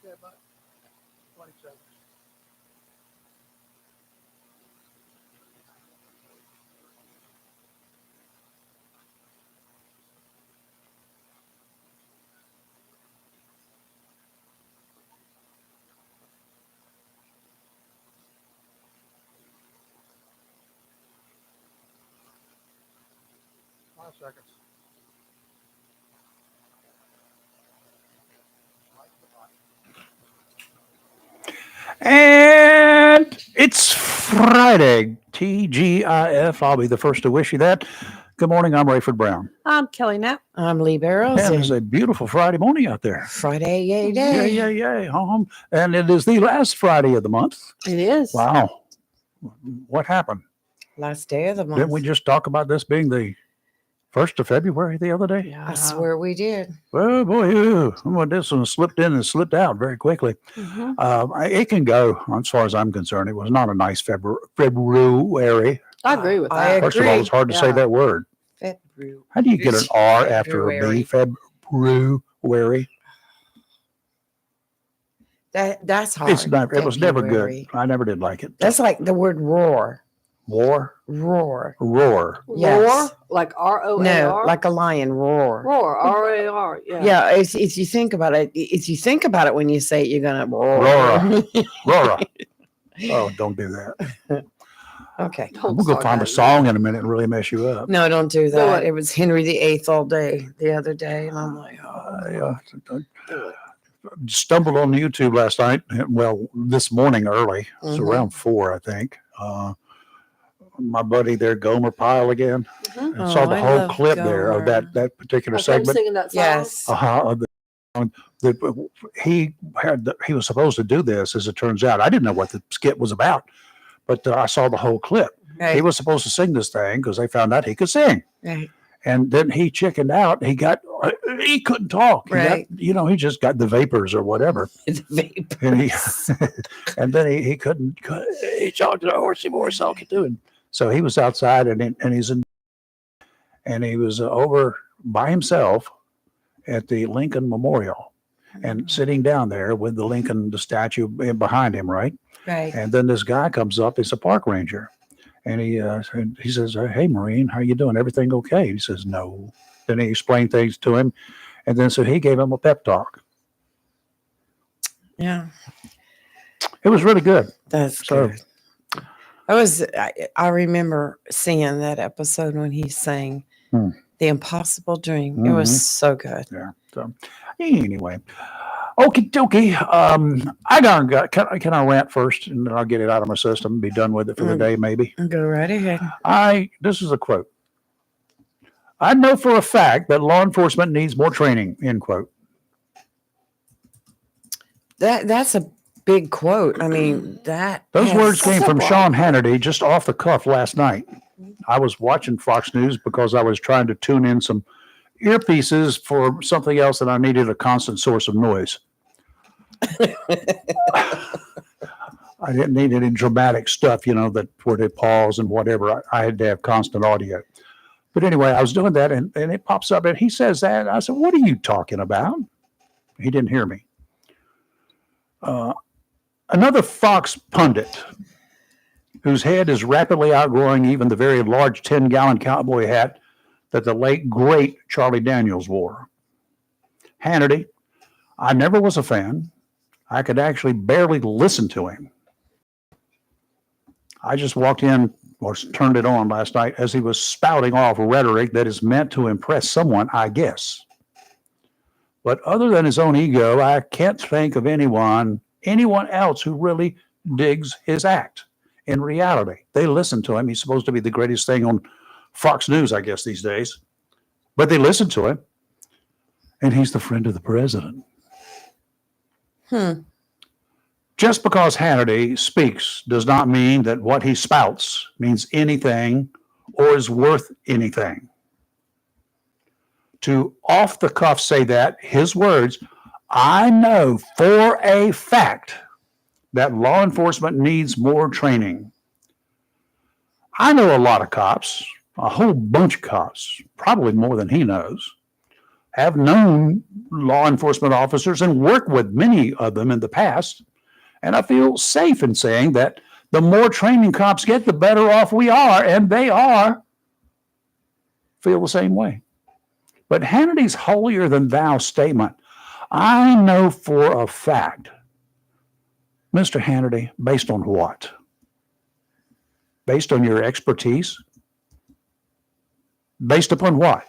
Okay, about 20 seconds. Seconds. And it's Friday. TGIF. I'll be the first to wish you that. Good morning. I'm Rayford Brown. I'm Kelly Knapp. I'm Lee Barrows. And it's a beautiful Friday morning out there. Friday, yay, Yay, day. yay, yay. And it is the last Friday of the month. It is. Wow. What happened? Last day of the month. Didn't we just talk about this being the 1st of February the other day? Yeah. I swear we did. Oh, boy. Well, this one slipped in and slipped out very quickly. Mm-hmm. It can go, as far as I'm concerned. It was not a nice February. I agree with I that. First of all, it's hard to say Yeah. that word. February. How do you get an R after a B? February. February. That's hard. It's not. It was never good. February. I never did like it. That's like the word roar. War. Roar. Roar. Yes. Roar, like ROAR. No, like a lion roar. roar, RAR. Yeah. Yeah, it's you think about it. It's you think about it when you say it, you're gonna roar. Roar. Roar. Oh, don't do that. Okay. Don't We'll go start find a that. song in a minute and really mess you up. No, don't do Do that. it. It was Henry VIII all day the other day, and I'm like, oh. I stumbled on YouTube last night. Well, this morning early. It's Mhm. around 4, I think. My buddy there, Gomer Pyle again. Mhm. And saw the I whole love clip there of Gomer. that particular Like him segment. singing that song. Yes. He was supposed to do this, as it turns out. I didn't know what the skit was about, but I saw the whole clip. He Right. was supposed to sing this thing because they found out he could sing, Right. and then he chickened out. He couldn't talk. Right. He just got the vapors or whatever, It's vapor. and he and then he couldn't. He talked to a horsey voice, all he could do. And so he was outside, and he was over by himself at the Lincoln Memorial, and sitting down there with the statue behind him, right? Right. And then this guy comes up. He's a park ranger, and he says, "Hey, Marine, how you doing? Everything okay?" He says, "No." Then he explained things to him, and then so he gave him a pep talk. Yeah. It was really good. That's So- good. I remember seeing that episode when he sang Hmm. The Impossible Dream. It was Mhm. so good. Yeah. So anyway, okie dokie. Can I rant first, and then I'll get it out of my system and be done with it for the day, maybe. Go right ahead. This is a quote. I know for a fact that law enforcement needs more training, end quote. That's a big quote. I mean, Those words That's came a from broad Sean Hannity just off the cuff last night. I was watching Fox News because I was trying to tune in some earpieces for something else that I needed a constant source of noise. I didn't need any dramatic stuff, that where they pause and whatever. I had to have constant audio. But anyway, I was doing that, and it pops up, and he says that. I said, "What are you talking about?" He didn't hear me. Another Fox pundit whose head is rapidly outgrowing even the very large 10-gallon cowboy hat that the late, great Charlie Daniels wore. Hannity, I never was a fan. I could actually barely listen to him. I just walked in or turned it on last night as he was spouting off rhetoric that is meant to impress someone, I guess. But other than his own ego, I can't think of anyone else who really digs his act. In reality, they listen to him. He's supposed to be the greatest thing on Fox News, I guess, these days. But they listen to him, and he's the friend of the president. Just because Hannity speaks does not mean that what he spouts means anything or is worth anything. To off the cuff say that, his words, I know for a fact that law enforcement needs more training. I know a lot of cops, a whole bunch of cops, probably more than he knows, have known law enforcement officers and worked with many of them in the past. And I feel safe in saying that the more training cops get, the better off we are. And they feel the same way. But Hannity's holier than thou statement, I know for a fact, Mr. Hannity, based on what? Based on your expertise? Based upon what?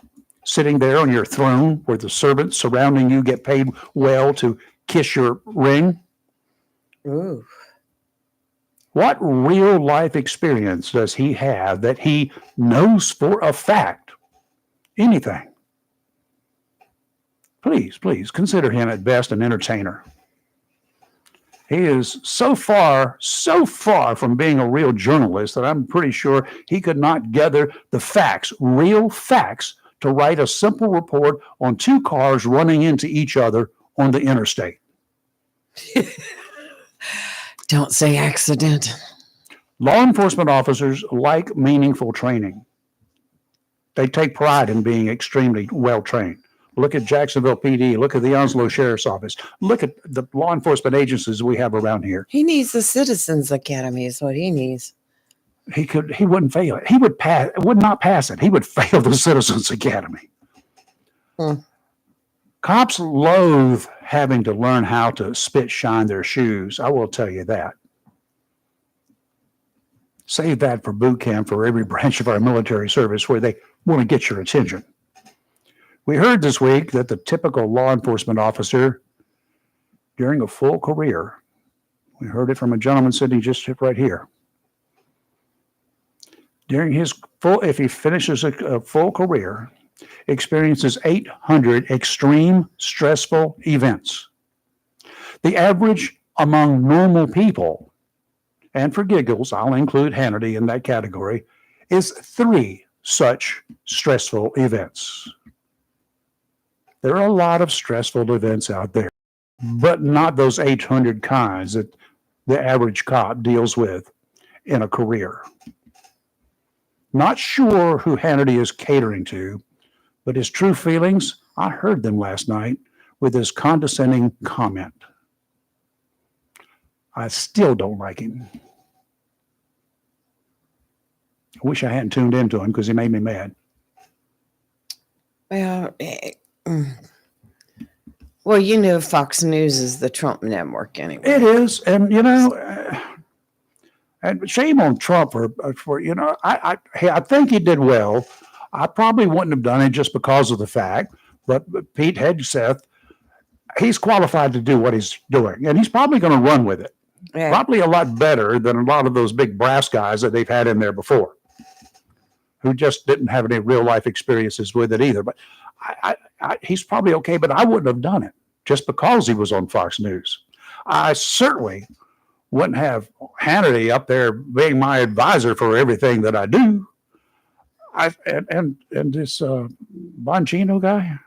Sitting there on your throne where the servants surrounding you get paid well to kiss your ring? Ooh. What real life experience does he have that he knows for a fact anything? Please consider him at best an entertainer. He is so far from being a real journalist that I'm pretty sure he could not gather the facts, real facts, to write a simple report on two cars running into each other on the interstate. Don't say accident. Law enforcement officers like meaningful training. They take pride in being extremely well trained. Look at Jacksonville PD. Look at the Onslow Sheriff's Office. Look at the law enforcement agencies we have around here. He needs the Citizens Academy is what he needs. He wouldn't fail it. He would not pass it. He would fail the Citizens Academy. Cops loathe having to learn how to spit shine their shoes. I will tell you that. Save that for boot camp for every branch of our military service where they want to get your attention. We heard this week that the typical law enforcement officer during a full career, we heard it from a gentleman sitting just right here. During his if he finishes a full career, experiences 800 extreme stressful events. The average among normal people, and for giggles, I'll include Hannity in that category, is 3 such stressful events. There are a lot of stressful events out there, but not those 800 kinds that the average cop deals with in a career. Not sure who Hannity is catering to, but his true feelings, I heard them last night with his condescending comment. I still don't like him. I wish I hadn't tuned into him because he made me mad. Well, you know, Fox News is the Trump network anyway. It is, and and shame on Trump for I think he did well. I probably wouldn't have done it just because of the fact, but Pete Hegseth, he's qualified to do what he's doing, and he's probably going to run with it. Yeah. Probably a lot better than a lot of those big brass guys that they've had in there before, who just didn't have any real life experiences with it either. But he's probably okay, but I wouldn't have done it just because he was on Fox News. I certainly wouldn't have Hannity up there being my advisor for everything that I do. And this Bongino guy,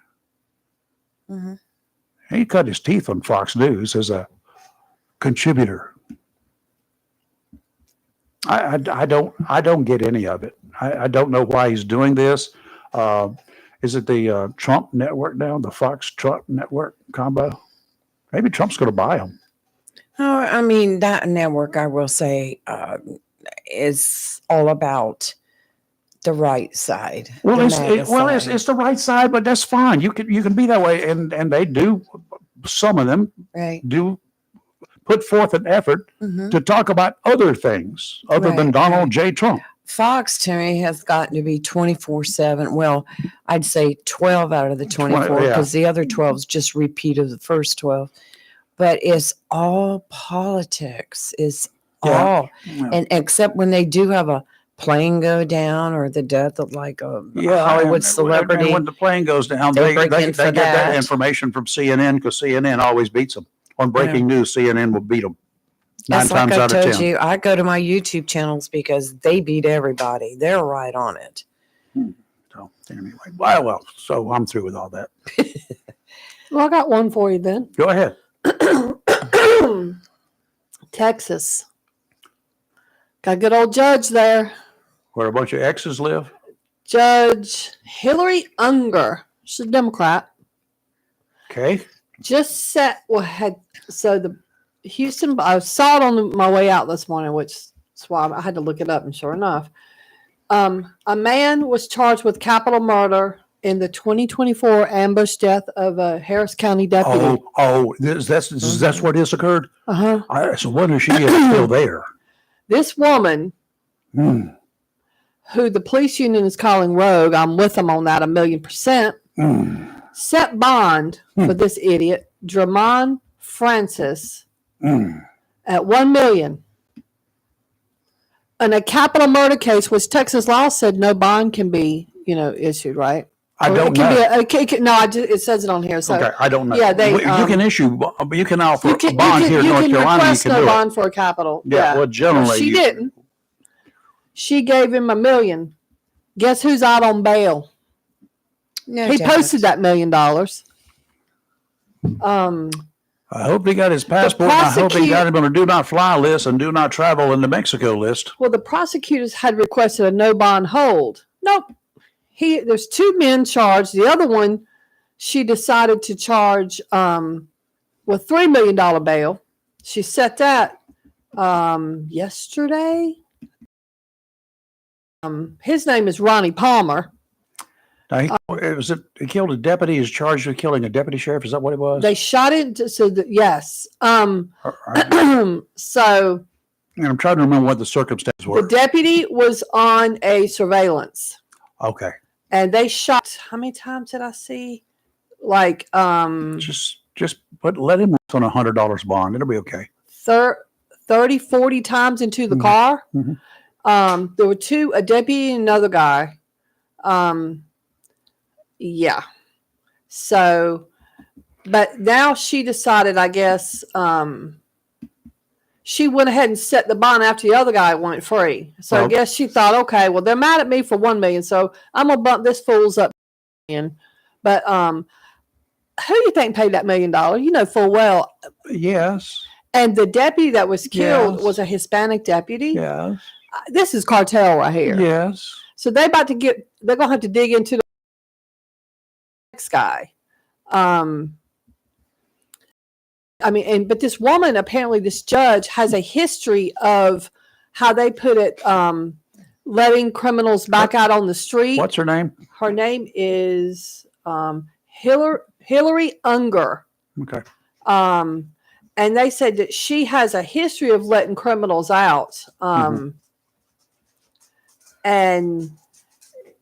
he cut his teeth on Fox News as a contributor. I don't get any of it. I don't know why he's doing this. Is it the Trump network now, the Fox Trump network combo? Maybe Trump's going to buy them. Oh, I mean, that network, I will say, is all about the right side. Well, it's the right side, but that's fine. You can be that way, and they do. Some of them do put forth an effort to talk about other things other than Donald J. Trump. Fox to me has gotten to be 24/7. Well, I'd say 12 out of the 24 because the other 12 is just repeat of the first 12. But it's all politics. It's all, and except when they do have a plane go down or the death of like a Hollywood celebrity. And when the plane goes down, they get that information from CNN because CNN always beats them. On breaking news, CNN will beat them 9 times like out of 10. I told you, I go to my YouTube channels because they beat everybody. They're right on it. So anyway, well, so I'm through with all that. Well, I got one for you then. Go ahead. Texas. Got a good old judge there. Where a bunch of exes live? Judge Hillary Unger. She's a Democrat. Okay. just set so the Houston. I saw it on my way out this morning, which is why I had to look it up. And sure enough, a man was charged with capital murder in the 2024 ambush death of a Harris County deputy. That's where this occurred. Uh-huh. So wonder if she is still there. This woman, who the police union is calling rogue, I'm with them on that 1,000,000%, set bond for this idiot, Dramon Francis, at $1 million. In a capital murder case, which Texas law said no bond can be, issued, right? I don't know. It says it on here. So okay, I don't know. Yeah, you can issue, you can offer a bond here in North Carolina. You can request no bond for a capital. Yeah, well, generally. Well, she didn't. She gave him $1 million. Guess who's out on bail? No He doubt. posted that $1 million. I hope he got his passport. And I hope he got him on a do not fly list and do not travel into Mexico list. Well, the prosecutors had requested a no bond hold. Nope. There's 2 men charged. The other one, she decided to charge with $3 million bail. She set that yesterday. His name is Ronnie Palmer. Now, he killed a deputy. He's charged with killing a deputy sheriff. Is that what it was? They shot it. Yes. So. And I'm trying to remember what the circumstances were. The deputy was on a surveillance. Okay. And they shot. How many times did I see? Like just let him on $100 bond. It'll be okay. 30, 40 times into the car. Mm-hmm. There were 2, a deputy and another guy. Yeah. So, but now she decided, I guess, she went ahead and set the bond after the other guy went free. So I guess she thought, okay, well, they're mad at me for $1 million, so I'm gonna bump this fool's up in. But who do you think paid that $1 million? You know full well. Yes. And the deputy that was killed was a Hispanic deputy. Yes. This is cartel right here. Yes. So they're gonna have to dig into the next guy. But this woman, apparently this judge has a history of how they put it, letting criminals back out on the street. What's her name? Her name is Hillary Unger. Okay. And they said that she has a history of letting criminals out. And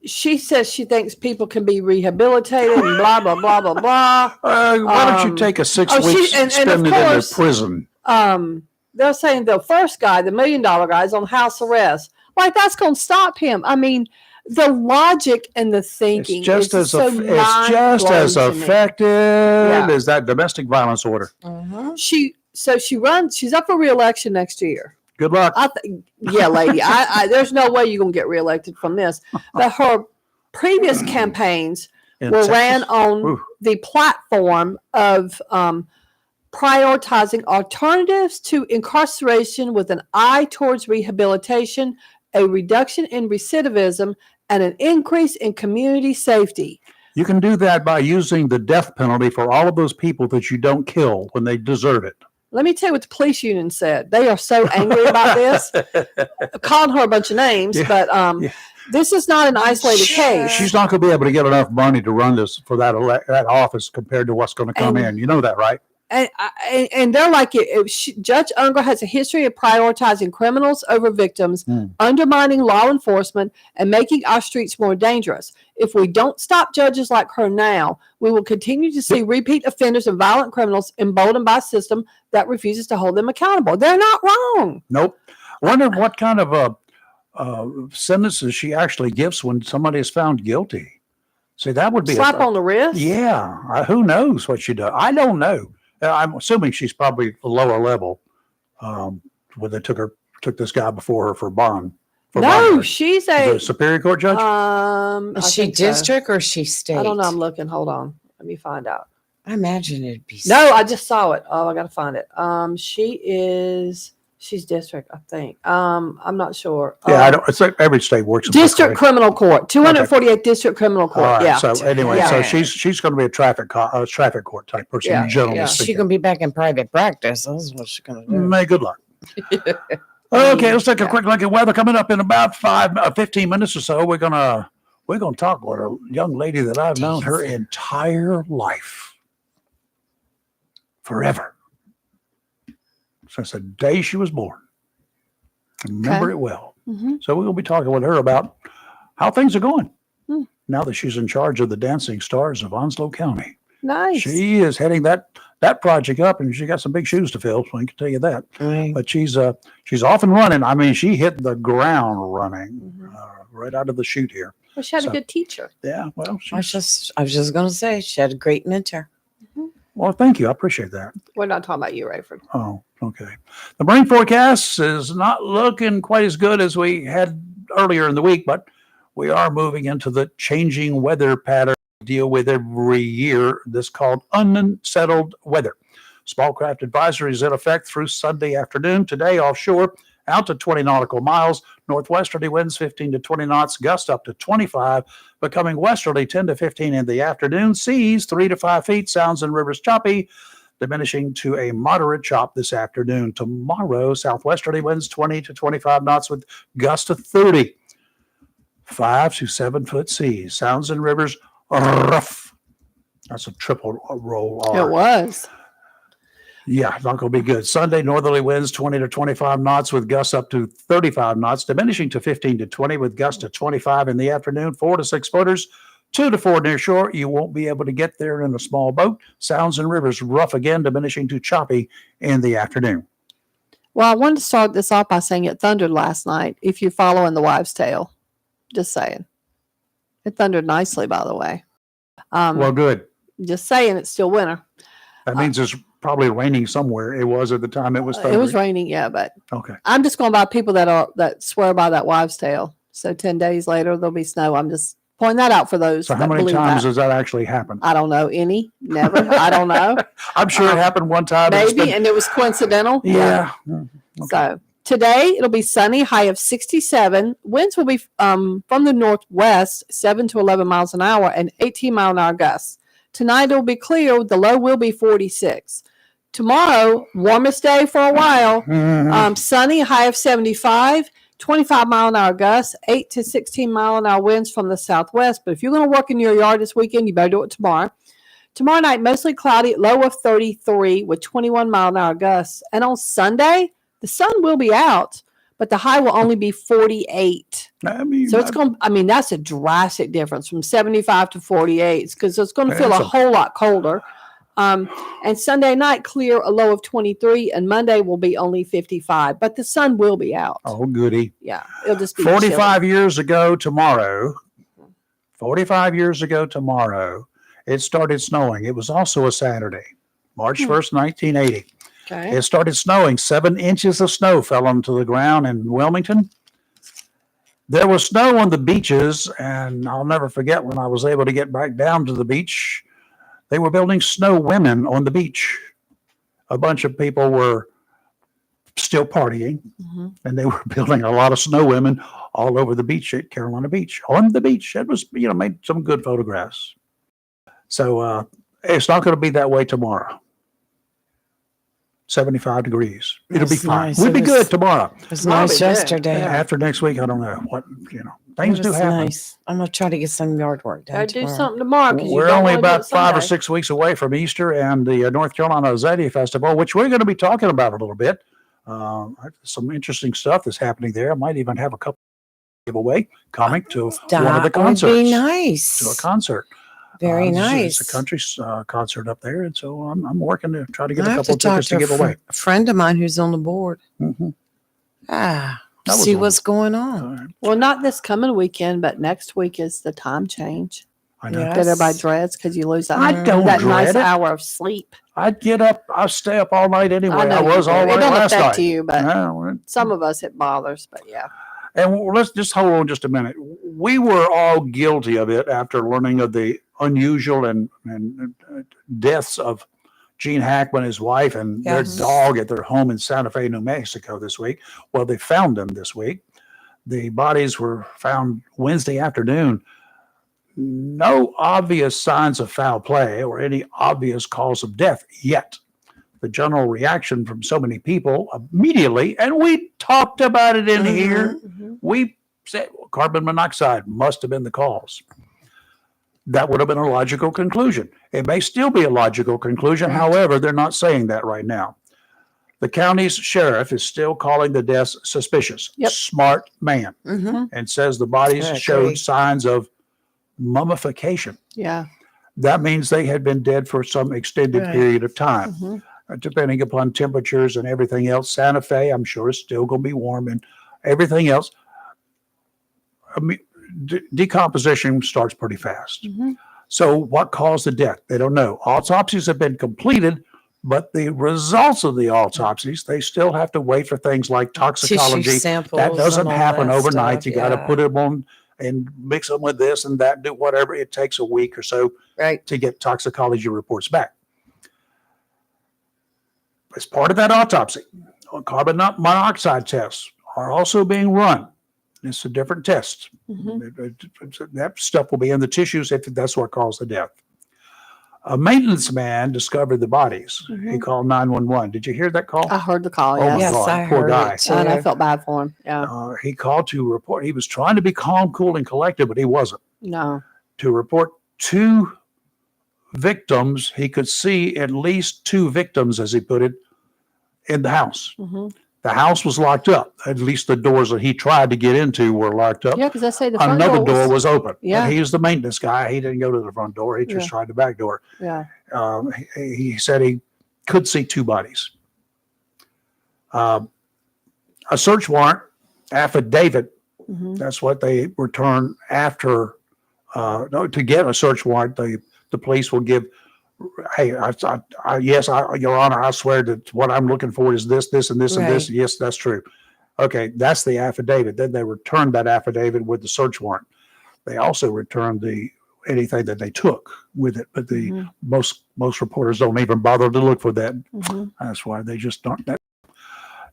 she says she thinks people can be rehabilitated and blah, blah, blah, blah, blah. Why don't you take a 6 weeks and spend it in prison? They're saying the first guy, the $1 million guy, is on house arrest. Like, that's going to stop him. I mean, the logic and the thinking it's just as effective as that domestic violence order. She's up for re-election next year. Good luck. Yeah, lady. There's no way you're going to get reelected from this. But her previous campaigns ran on the platform of prioritizing alternatives to incarceration with an eye towards rehabilitation, a reduction in recidivism, and an increase in community safety. You can do that by using the death penalty for all of those people that you don't kill when they deserve it. Let me tell you what the police union said. They are so angry about this. Calling her a bunch of names, but this is not an isolated case. She's not going to be able to get enough money to run this for that office compared to what's going to come in. You know that, right? And they're like, Judge Unger has a history of prioritizing criminals over victims, undermining law enforcement, and making our streets more dangerous. If we don't stop judges like her now, we will continue to see repeat offenders and violent criminals emboldened by a system that refuses to hold them accountable. They're not wrong. Nope. Wonder what kind of sentences she actually gives when somebody is found guilty. See, that would be slap on the wrist. Yeah. Who knows what she does? I don't know. I'm assuming she's probably a lower level when they took this guy before her for bond. She's a Superior Court judge. Is she district or is she state? I don't know. I'm looking. Hold on. Let me find out. I imagine it'd be. No, I just saw it. Oh, I got to find it. She She's district, I think. I'm not sure. Yeah, I don't. It's like every state works. District criminal court, 248 district criminal court. All right. Yeah. So anyway, so Yeah. she's going to be a traffic court type person. Yeah, Generally yeah. speaking. She's gonna be back in private practice. That's what she's gonna do. May good luck. Okay, let's take a quick look at weather coming up in about 15 minutes or so. We're gonna talk with a young lady that I've known her entire life, forever, since the day she was born. I remember it well. Mm-hmm. So we're gonna be talking with her about how things are going now that she's in charge of the Dancing Stars of Onslow County. Nice. She is heading that project up, and she got some big shoes to fill, so I can tell you that. Right. But she's off and running. I mean, she hit the ground running right out of the chute here. Well, she had a good teacher. Yeah, well, I was just gonna say she had a great mentor. well, thank you. I appreciate that. We're not talking about you, Rayford. Oh, okay. The rain forecast is not looking quite as good as we had earlier in the week, but we are moving into the changing weather pattern we deal with every year. This called unsettled weather. Small craft advisory is in effect through Sunday afternoon. Today, offshore, out to 20 nautical miles. Northwesterly winds 15 to 20 knots, gust up to 25, becoming westerly 10 to 15 in the afternoon. Seas 3 to 5 feet, sounds and rivers choppy, diminishing to a moderate chop this afternoon. Tomorrow, southwesterly winds 20 to 25 knots with gusts to 30. 5 to 7 foot seas, sounds and rivers rough. That's a triple roll R. It was. Yeah, not going to be good. Sunday, northerly winds 20 to 25 knots with gusts up to 35 knots, diminishing to 15 to 20 with gusts to 25 in the afternoon. 4 to 6 footers, 2 to 4 near shore. You won't be able to get there in a small boat. Sounds and rivers rough again, diminishing to choppy in the afternoon. Well, I wanted to start this off by saying it thundered last night. If you're following the wives' tale, just saying. It thundered nicely, by the way. Well, good. Just saying, it's still winter. That means it's probably raining somewhere. It was at the time it was thundering. It was raining, yeah, but Okay. I'm just going by people that swear by that wives' tale. So 10 days later there'll be snow. I'm just pointing that out for those. So that how many believe times that. does that actually happen? I don't know. Any? Never. I don't know. I'm sure it happened one time. and it's Maybe, been- and it was coincidental. yeah. So today it'll be sunny, high of 67. Winds will be from the northwest, 7 to 11 miles an hour, and 18 mile an hour gusts. Tonight it'll be clear. The low will be 46. Tomorrow, warmest day for a while. Sunny, high of 75. 25 mile an hour gusts, 8 to 16 mile an hour winds from the southwest. But if you're going to work in your yard this weekend, you better do it tomorrow. Tomorrow night, mostly cloudy, low of 33 with 21 mile an hour gusts. And on Sunday, the sun will be out, but the high will only be 48. So it's going. I mean, that's a drastic difference from 75 to 48 because it's going to feel a whole lot colder. And Sunday night, clear, a low of 23, and Monday will be only 55, but the sun will be out. Oh, goody. Yeah, it'll just be 45 years ago tomorrow, 45 years ago tomorrow, it started snowing. It was also a Saturday, March 1st, 1980. Okay. It started snowing. 7 inches of snow fell onto the ground in Wilmington. There was snow on the beaches, and I'll never forget when I was able to get back down to the beach. They were building snow women on the beach. A bunch of people were still partying, and they were building a lot of snow women all over the beach at Carolina Beach. On the beach, it was, made some good photographs. So it's not going to be that way tomorrow. 75 degrees. It'll be That's fine. nice. We'll be good tomorrow. It was nice Probably did. yesterday. After next week, I don't know what, things It do was happen. nice. I'm gonna try to get some yard work done. Gotta do tomorrow. something tomorrow. 'Cause you We're don't only wanna do about it 5 or Sunday. 6 weeks away from Easter and the North Carolina Azalea Festival, which we're going to be talking about a little bit. Some interesting stuff that's happening there. I might even have a couple giveaway coming to one of the That would concerts. be nice. To a concert. Very It's nice. a country concert up there, and so I'm working to try to I get a have couple to of talk tickets to to give away. a friend of mine who's on the board. Mhm. That was see on. what's going on. All right. Well, not this coming weekend, but next week is the time change I know. Yeah. that everybody dreads because you lose that, I don't that nice dread it. hour of sleep. I'd get up. I'd stay up all night anyway. I know you was do. all It right don't last affect night. you, but No, some of us it bothers. But yeah, and let's just hold on just a minute. We were all guilty of it after learning of the unusual and deaths of Gene Hackman, his wife, and Yes. their dog at their home in Santa Fe, New Mexico this week. Well, they found them this week. The bodies were found Wednesday afternoon. No obvious signs of foul play or any obvious cause of death yet. The general reaction from so many people immediately, and we talked about it in here, we said carbon monoxide must have been the cause. That would have been a logical conclusion. It may still be a logical conclusion. Right. However, they're not saying that right now. The county's sheriff is still calling the deaths suspicious. Yep. Smart man. Mm-hmm. And says the bodies I showed agree. signs of mummification. Yeah. That means they had been dead for some extended Right. period of time. Mhm. Depending upon temperatures and everything else. Santa Fe, I'm sure, is still going to be warm, and everything else. I mean, decomposition starts pretty fast. Mhm. So what caused the death? They don't know. Autopsies have been completed, but the results of the autopsies, they still have to wait for things like toxicology. Tissue samples. That doesn't and all happen that overnight. stuff, You got to yeah. put them on and mix them with this and that, do whatever. It takes a week or so Right. to get toxicology reports back. As part of that autopsy, carbon monoxide tests are also being run. It's a different test. That stuff will be in the tissues if that's what caused the death. A maintenance man discovered the bodies. He called 911. Did you hear that call? I heard the call. Oh, my Yes. Yes, God, I poor heard guy. it too. And I felt bad for him. Yeah. He called to report. He was trying to be calm, cool, and collected, but he wasn't. No. To report 2 victims, he could see at least 2 victims, as he put it, in the house. Mhm. The house was locked up. At least the doors that he tried to get into were locked up. Yeah, because I say the front Another door was was open. Yeah. He was the maintenance guy. He didn't go to the front door. He just Yeah. tried the back door. Yeah. He said he could see 2 bodies. A search warrant affidavit. Mhm. That's what they return after. No, to get a search warrant, the police will give. Hey, yes, Your Honor, I swear that what I'm looking for is this, this, and this, and this. Right. Yes, that's true. Okay, that's the affidavit. Then they return that affidavit with the search warrant. They also return anything that they took with it, but the most reporters don't even bother to look for that. Mhm. That's why they just don't.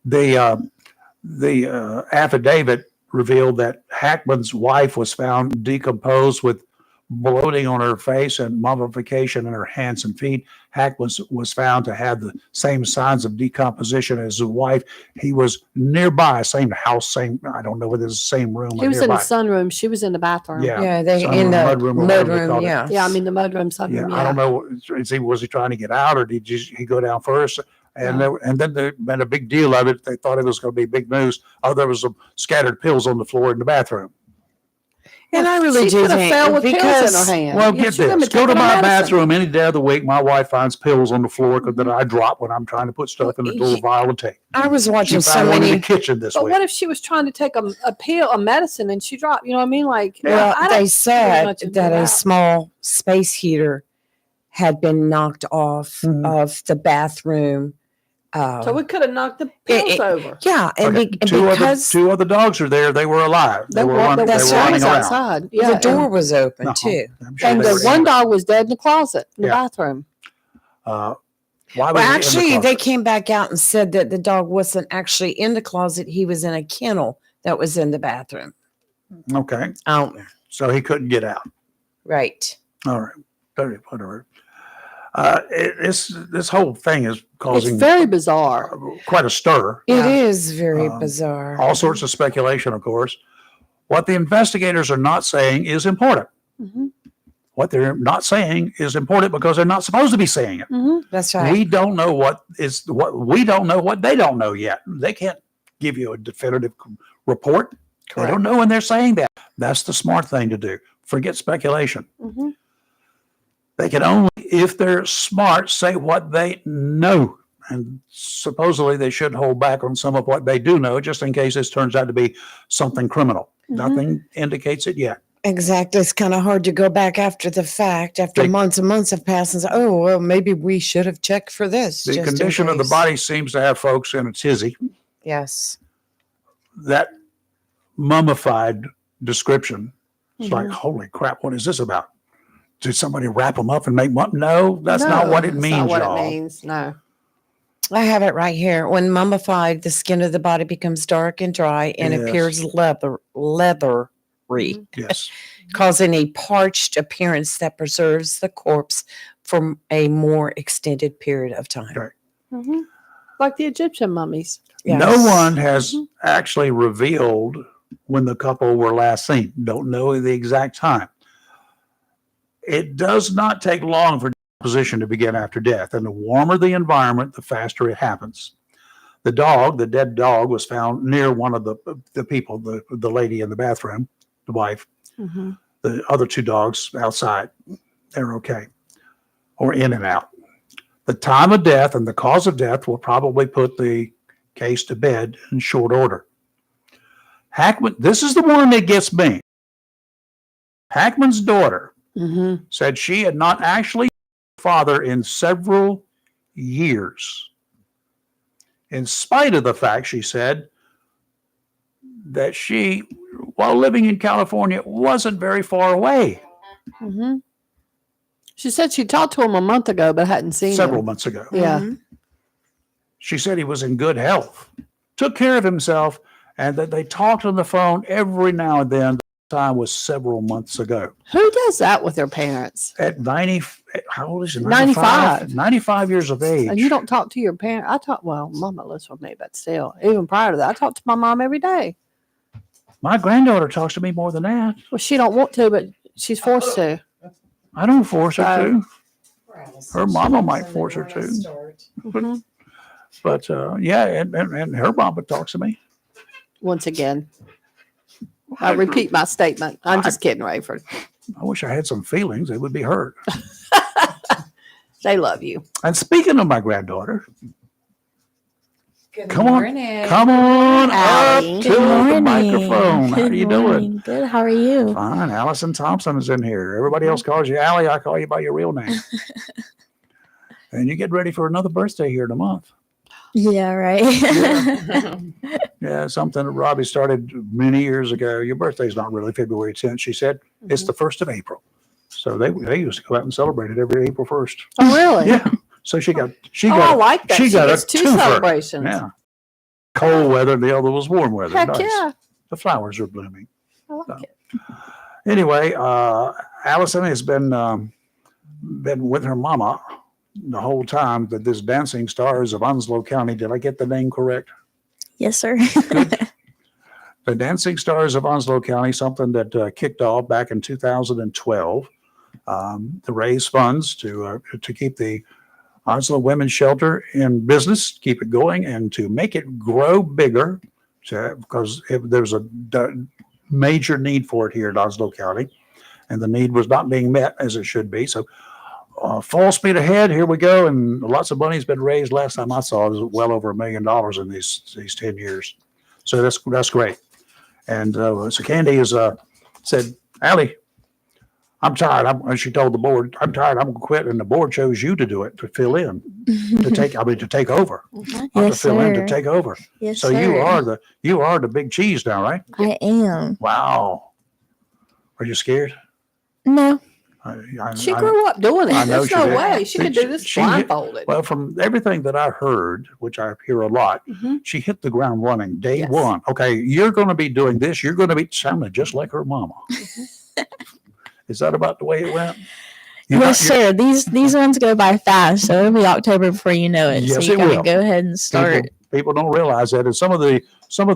The affidavit revealed that Hackman's wife was found decomposed with bloating on her face and mummification in her hands and feet. Hackman was found to have the same signs of decomposition as his wife. He was nearby, same house, I don't know whether it's the same room. He was in the sunroom. She was in the bathroom. Yeah. Yeah, they Sunroom, in the mudroom, or whatever they mudroom. call it. Yeah. Yeah, I mean the mudroom, sunroom. Yeah, Yeah. I don't know. Was he trying to get out, or did he go down first? And then there made a big deal of it. They thought it was going to be big news. Oh, there was some scattered pills on the floor in the bathroom. And I really She do could have think fell with pills in her because hand. Well, Yeah, get she could've this. been Go to taking my her medicine. bathroom any day of the week. My wife finds pills on the floor that I drop when I'm trying to put stuff in a little vial and take. I was She watching so found one in the many. kitchen this But week. what if she was trying to take a pill, a medicine, and she dropped? You know what I mean? Like, Well, I they don't said much into that a that. small space heater had been knocked off Mhm. of the bathroom. So we could have knocked the pills over. Yeah, and, Okay, and because two other dogs are there. They were alive. They were there running that's was right. around. outside. Yeah, the door and- was open No, too. I'm sure and they the were one in dog was dead in the closet, in the Yeah. bathroom. Why was Well, he in the actually, they closet? came back out and said that the dog wasn't actually in the closet. He was in a kennel that was in the bathroom. Okay, Oh, so he couldn't get out. right. All right, whatever. This whole thing is It's causing very bizarre. quite a stir. It Yeah. is very Um, bizarre. All sorts of speculation, of course. What the investigators are not saying is important. Mhm. What they're not saying is important because they're not supposed to be saying it. Mhm. That's right. We don't know what we don't know what they don't know yet. They can't give you a definitive report. They don't know when they're saying that. That's the smart thing to do. Forget speculation. Mhm. They can only, if they're smart, say what they know. And supposedly they should hold back on some of what they do know, just in case this turns out to be something criminal. Mhm. Nothing indicates it yet. Exactly. It's kind of hard to go back after the fact, after They- months and months have passed and say, oh, well, maybe we should have checked for this. The just in condition of the case." body seems to have folks in a tizzy. Yes. That mummified description, it's like, Mhm. holy crap, what is this about? did somebody wrap them up and make mutton? No, that's not what it that's means, not what y'all. it means. No. I have it right here. When mummified, the skin of the body becomes dark and dry and Yes. appears leathery, Yes. causing a parched appearance that preserves the corpse for a more extended period of time. Right. Mm-hmm. Like the Egyptian mummies. No Yes. one has actually revealed when the couple were last seen. Don't know the exact time. It does not take long for decomposition to begin after death, and the warmer the environment, the faster it happens. The dead dog, was found near one of the people, the lady in the bathroom, the wife. Mm-hmm. The other 2 dogs outside, they're okay, or in and out. The time of death and the cause of death will probably put the case to bed in short order. Hackman, this is the one that gets me. Hackman's daughter said she had not actually seen her father in several years, in spite of the fact, she said, that she, while living in California, wasn't very far away. Mm-hmm. She said she talked to him a month ago, but hadn't seen Several him. months ago. Yeah. Mhm. She said he was in good health, took care of himself, and that they talked on the phone every now and then. The time was several months ago. Who does that with their parents? At 90, how old is she? 95. 95 years of age. And you don't talk to your parents. Mama lives with me, but still, even prior to that, I talk to my mom every day. My granddaughter talks to me more than that. Well, she don't want to, but she's forced to. I don't force her to. So. Her mama might force her to. Mhm. But yeah, and her mama talks to me. Once again, I repeat my statement. I'm just kidding, Rayford. I wish I had some feelings. They would be hurt. They love you. And speaking of my granddaughter, Good come on up Allie. to the microphone. How are you doing? Good. How are you? Fine. Allison Thompson is in here. Everybody else calls you Allie. I call you by your real name. And you get ready for another birthday here in a month. Yeah, right. Yeah, something that Robbie started many years ago. Your birthday's not really February 10th. She said it's the 1st of April. So they used to go out and celebrate it every April 1st. Oh, really? Yeah. So she got I like that. she got gets a 2 twofer. celebrations. Yeah. Cold weather, the other was warm weather. Heck Nice. yeah. The flowers are blooming. I like it. Anyway, Allison has been with her mama the whole time that this Dancing Stars of Onslow County. Did I get the name correct? Yes, sir. The Dancing Stars of Onslow County, something that kicked off back in 2012 to raise funds to keep the Onslow Women's Shelter in business, keep it going, and to make it grow bigger, because there's a major need for it here at Onslow County, and the need was not being met as it should be. So full speed ahead, here we go, and lots of money's been raised. Last time I saw it was well over $1 million in these 10 years. So that's great. And so Candy has said, Allie, I'm tired. She told the board, I'm tired. I'm going to quit. And the board chose you to do it, to fill in, to take over, not to Yes, fill in, to sir. take over. Yes, So sir. you are the big cheese now, right? I am. Wow. Are you scared? No. She grew up doing it. I know There's she no did. way she could do this She- blindfolded. Well, from everything that I heard, which I hear a lot, Mhm. she hit the ground running day Yes. one. Okay, you're going to be doing this. You're going to be sounding just like her mama. Is that about the way it went? You're Yes, not- sir. These ones go by fast, so it'll be October before you know it. Yes, so you it gotta will. go ahead and start. People don't realize that, and some of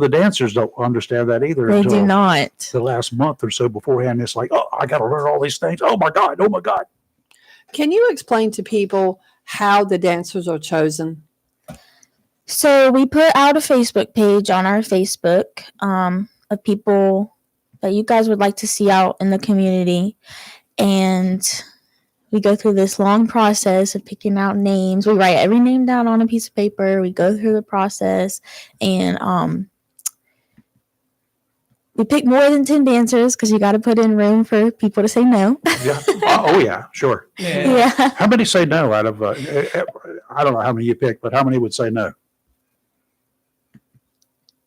the dancers don't understand that either. They do until not. the last month or so beforehand. It's like, oh, I got to learn all these things. Oh my God. Oh my God. Can you explain to people how the dancers are chosen? So we put out a Facebook page on our Facebook of people that you guys would like to see out in the community, and we go through this long process of picking out names. We write every name down on a piece of paper. We go through the process, and we pick more than 10 dancers because you got to put in room for people to say no. Yeah. Oh yeah, sure. Yeah. How many say no out of, I don't know how many you pick, but how many would say no?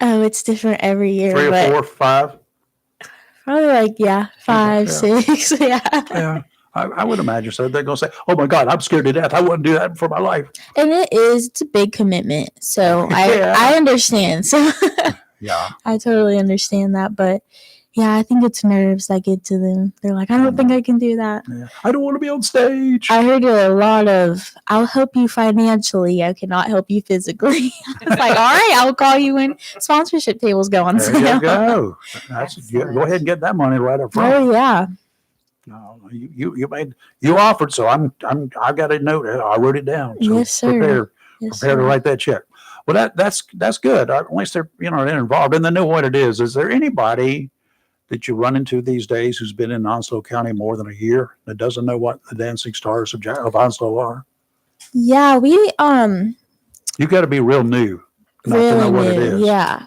Oh, it's different every year. 3 or but 4, 5? Probably like, 5, yeah. 6. Yeah. Yeah. I would imagine so. They're going to say, "Oh my God, I'm scared to death. I wouldn't do that for my life." And it's a big commitment. So Yeah. I understand. So Yeah. I totally understand that. But yeah, I think it's nerves that get to them. They're like, I don't think I can do that. Yeah. I don't want to be on stage. I heard a lot of, I'll help you financially. I cannot help you physically. I was like, all right, I'll call you when sponsorship tables go on There sale. you go. Go ahead and get that money right up front. Oh yeah. No, you offered, so I've got a note. I wrote it down. So Yes, sir. Prepare to write that check. Well, that's good. At least they're they're involved and they know what it is. Is there anybody that you run into these days who's been in Onslow County more than a year that doesn't know what the Dancing Stars of Onslow are? Yeah, we You got to be real new not to know what it is. Yeah.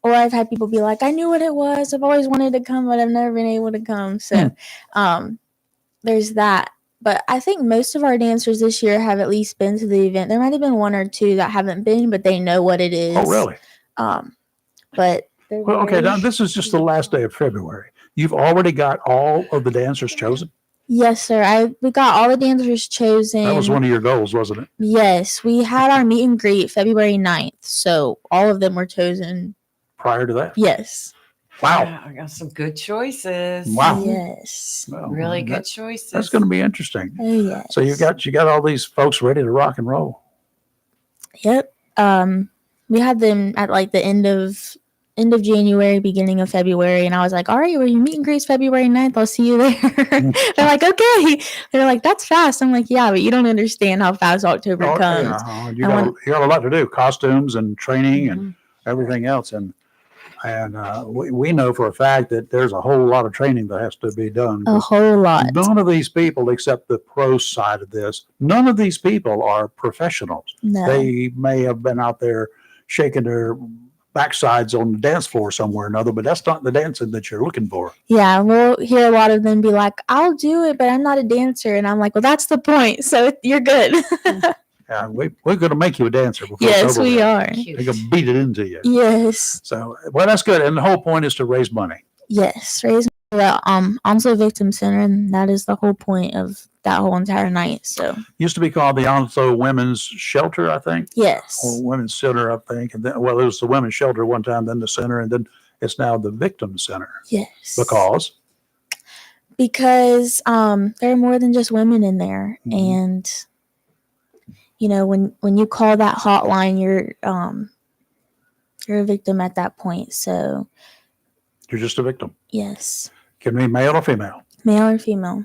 Or I've had people be like, I knew what it was. I've always wanted to come, but I've never been able to come. So there's that. But I think most of our dancers this year have at least been to the event. There might have been one or two that haven't been, but they know what it is. Oh, really? But well, okay. Now this is just the last day of February. You've already got all of the dancers chosen? Yes, sir. We got all the dancers chosen. That was one of your goals, wasn't it? Yes. We had our meet and greet February 9th. So all of them were chosen. Prior to that? Yes. Wow. Yeah, I got some good choices. Wow. Yes. Well, Really good choices. That's going to be interesting. Oh, yes. So you got all these folks ready to rock and roll. Yep. We had them at like the end of January, beginning of February, and I was like, all right, well, you meet and greet February 9th. I'll see you there. They're like, okay. They're like, that's fast. I'm like, yeah, but you don't understand how fast October comes. Yeah. You got a lot to do. Costumes and training and everything else. And we know for a fact that there's a whole lot of training that has to be done. A whole lot. None of these people, except the pro side of this, none of these people are professionals. No. They may have been out there shaking their backsides on the dance floor somewhere or another, but that's not the dancing that you're looking for. Yeah, we'll hear a lot of them be like, I'll do it, but I'm not a dancer. And I'm like, well, that's the point. So you're good. Yeah, we're going to make you a dancer. Yes, we are. We're going to beat it into you. Yes. So, well, that's good. And the whole point is to raise money. Yes, raise the Onslow Victim Center, and that is the whole point of that whole entire night. So Used to be called the Onslow Women's Shelter, I think. yes. Or Women's Center, I think. And then, it was the Women's Shelter one time, then the center, and then it's now the Victim Center. Yes. Because there are more than just women in there, and when you call that hotline, you're a victim at that point. So you're just a victim. yes. Can be male or female. Male or female.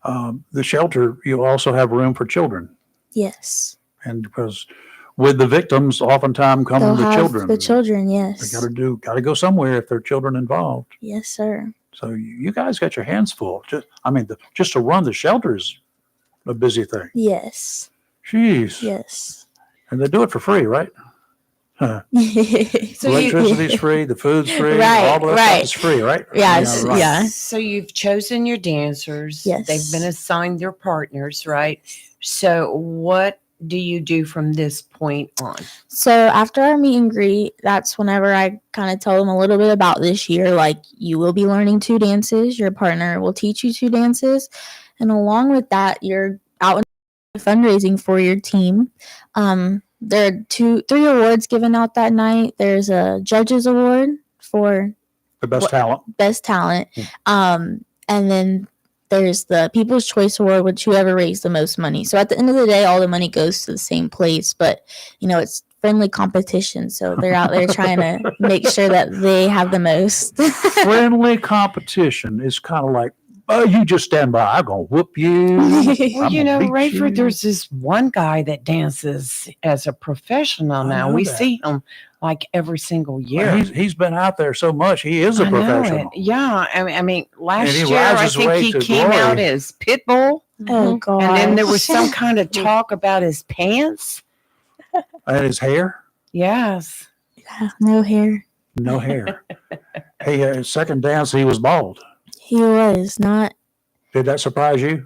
The shelter, you also have room for children. Yes. And because with the victims, oftentimes come They'll the have children. the children, They yes. got to go somewhere if there are children involved. Yes, sir. So you guys got your hands full. Just to run the shelter is a busy thing. Yes. Jeez. Yes. And they do it for free, right? Huh. So Electricity's free, the food's free, Right, all of that right. stuff is free, right? Yes, right. yeah. So you've chosen your dancers. Yes. They've been assigned their partners, right? So what do you do from this point on? So after our meet and greet, that's whenever I kind of tell them a little bit about this year. Like, you will be learning 2 dances. Your partner will teach you 2 dances. And along with that, you're out fundraising for your team. There are 3 awards given out that night. There's a judges award for The best talent. and then there's the People's Choice Award, which whoever raised the most money. So at the end of the day, all the money goes to the same place, but it's friendly competition. So they're out there trying to make sure that they have the most. Friendly competition is kind of like, oh, you just stand by. I'm going to whoop you. Well, I'm gonna beat Rayford, you. there's this one guy that dances as a professional now. know We that. see him like every single year. Well, he's been out there so much. He is a I know professional. it. Yeah. I mean, last And he year, I rises think way he to came glory. out as Pitbull. Oh, God. And then there was some kind of talk about his pants. And his hair, Yes. No hair. no hair. Hey, his second dance, he was bald. He was not. Did that surprise you?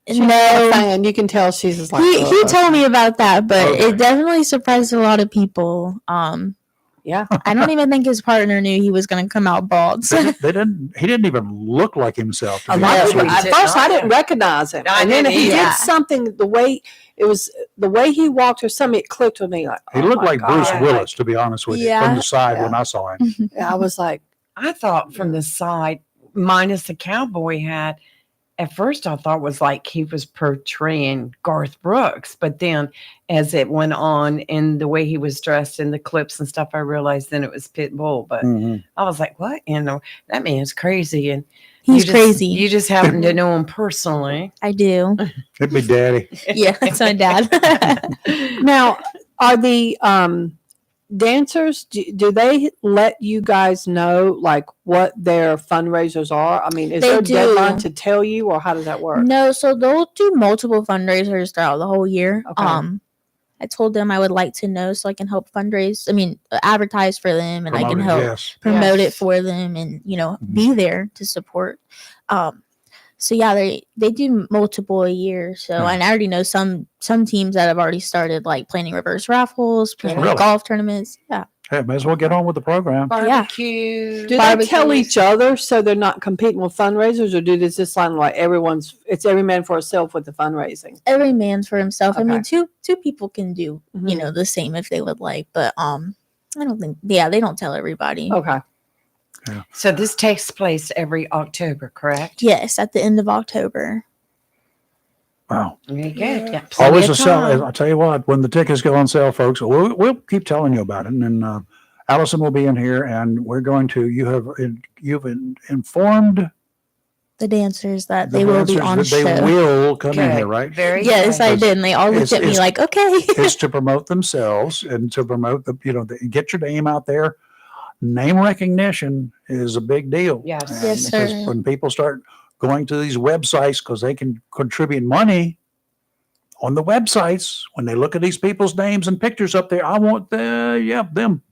She's not a fan. You can tell she's like, He told me about that, but Okay. it definitely surprised a lot of people. Yeah. I don't even think his partner knew he was going to come out bald. So He didn't even look like himself. To A be lot of honest people, with you. at first, I didn't recognize him, I and then didn't he either. did something. The way he walked or something. It clicked with me. Like, He oh looked my like Bruce God. Willis, to be honest with you, from Yeah. the side Yeah. when I saw him. Yeah, I was like, I thought from the side, minus the cowboy hat, at first I thought was like he was portraying Garth Brooks, but then as it went on and the way he was dressed in the clips and stuff, I realized then it was Pitbull. But Mhm. I was like, what? That man's crazy. And he's you crazy. You just happen to know him personally. I do. It'd be Daddy. Yeah, that's my dad. now, are the dancers? Do they let you guys know like what their fundraisers are? I mean, is They there a do. deadline to tell you, or how does that work? No, so they'll do multiple fundraisers throughout the whole year. Okay. I told them I would like to know so I can help fundraise. I mean, advertise for them, and I can Promoted, help yes. promote Yes. it for them, and Mhm. be there to support. So yeah, they do multiple a year. So Yeah. and I already know some teams that have already started like planning reverse raffles, planning Really? golf tournaments. Yeah, Hey, may as well get on with the program. Barbecue. Do they tell each other so they're not competing with fundraisers, or do this just sound like it's every man for himself with the fundraising? every man's for himself. I mean, Okay. two people can do Mhm. the same if they would like, but I don't think they don't tell everybody. Okay. So this takes place every October, correct? Yes, at the end of October. Wow. Very good. Yeah, Always plenty a of sale. time. I'll tell you what, when the tickets go on sale, folks, we'll keep telling you about it. And Allison will be in here, and we're going to, you've informed The dancers that the they will be dancers on that show. they will come in Good. here, right? Very Yes, good. I did. And they all looked It's- at me it's- like, okay. It's to promote themselves and to promote get your name out there. Name recognition is a big deal. Yes. And Yes, because sir. when people start going to these websites because they can contribute money on the websites, when they look at these people's names and pictures up there, I want them.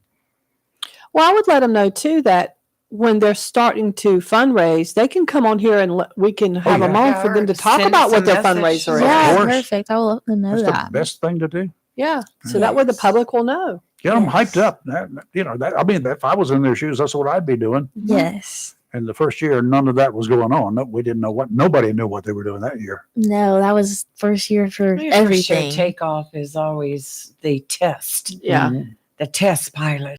Well, I would let them know too that when they're starting to fundraise, they can come on here and we can have them yeah. on for them to Or talk send about us what a their message. fundraiser is. Yeah, course. perfect. I will let them know That's that. the best thing to do. Yeah. So that way the Yes. public will know. Get them Yes. hyped up. I mean, if I was in their shoes, that's what I'd be doing. Yes. And the first year, none of that was going on. No, we didn't know nobody knew what they were doing that year. No, that was first year for Your first show everything. takeoff is always the test, Yeah. Mhm. the test pilot.